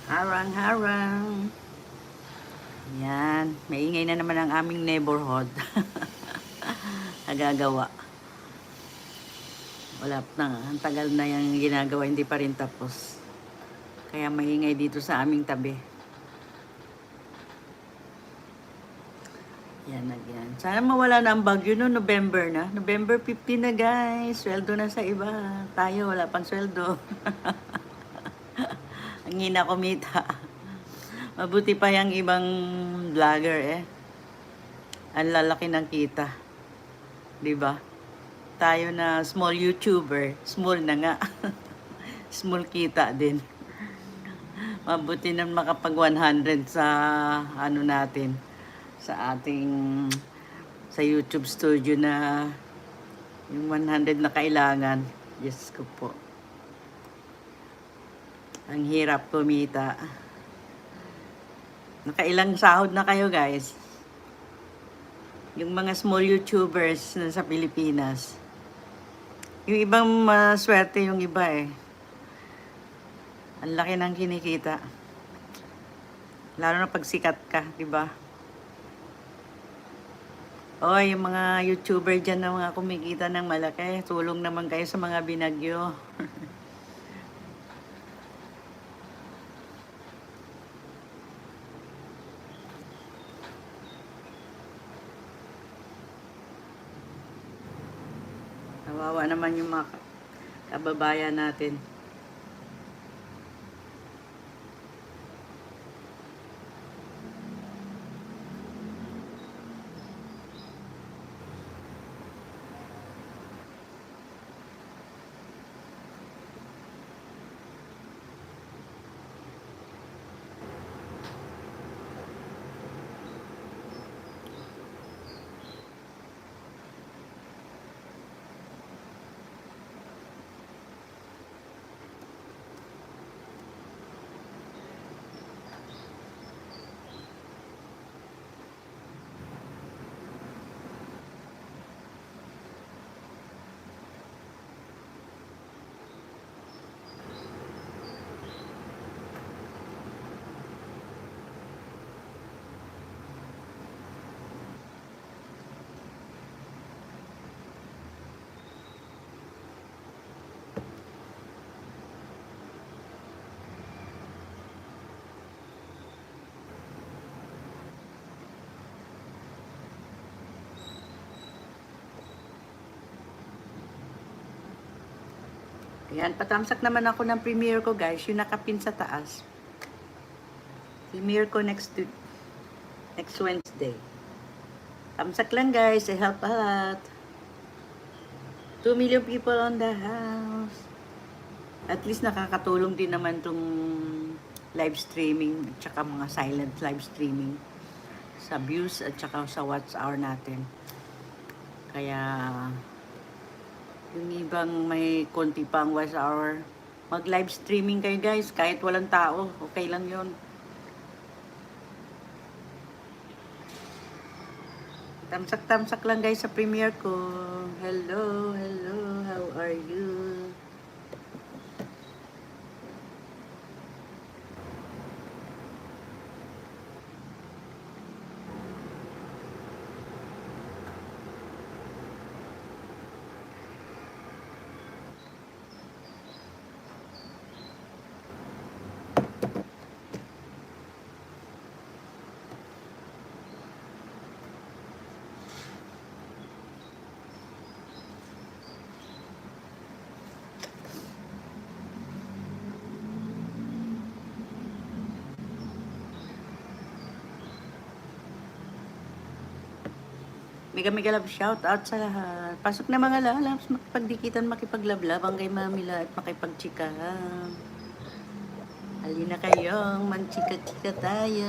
Harang-harang. Yan. Maingay na naman ang aming neighborhood. Nagagawa. Wala na. Ang tagal na yung ginagawa. Hindi pa rin tapos. Kaya maingay dito sa aming tabi. Yan na yan. Sana mawala na ang bagyo no. November na. November 15 na guys. Sweldo na sa iba. Tayo wala pang sweldo. Ang hina kumita. Mabuti pa yung ibang vlogger eh. Ang lalaki ng kita. 'Di ba? Tayo na small YouTuber, small na nga. Small kita din. Mabuti na makapag 100 sa ano natin sa ating sa YouTube studio na yung 100 na kailangan. Yes ko po. Ang hirap kumita. Nakailang sahod na kayo guys? Yung mga small YouTubers na sa Pilipinas. Yung ibang maswerte yung iba eh. Ang laki ng kinikita. Lalo na pag sikat ka, di ba? O, yung mga YouTuber dyan na mga kumikita ng malaki, tulong naman kayo sa mga binagyo. Kawawa naman yung mga kababayan natin. Ayan, patamsak naman ako ng premiere ko guys, yung nakapin sa taas. Premiere ko next Wednesday. Tamsak lang guys, I help a lot. 2 million people on the house. At least nakakatulong din naman tong live streaming at saka mga silent live streaming sa views at saka sa watch hour natin. Kaya yung ibang may konti pang watch hour, mag live streaming kayo guys, kahit walang tao, okay lang yun. Tamsak-tamsak lang guys sa premiere ko. Hello, hello, how are you? Mega mega love shout out sa lahat. Pasok na mga lalabs, makipagdikitan, makipaglablabang kay Mamila at makipagchikahan. Halina kayong, manchika-chika tayo.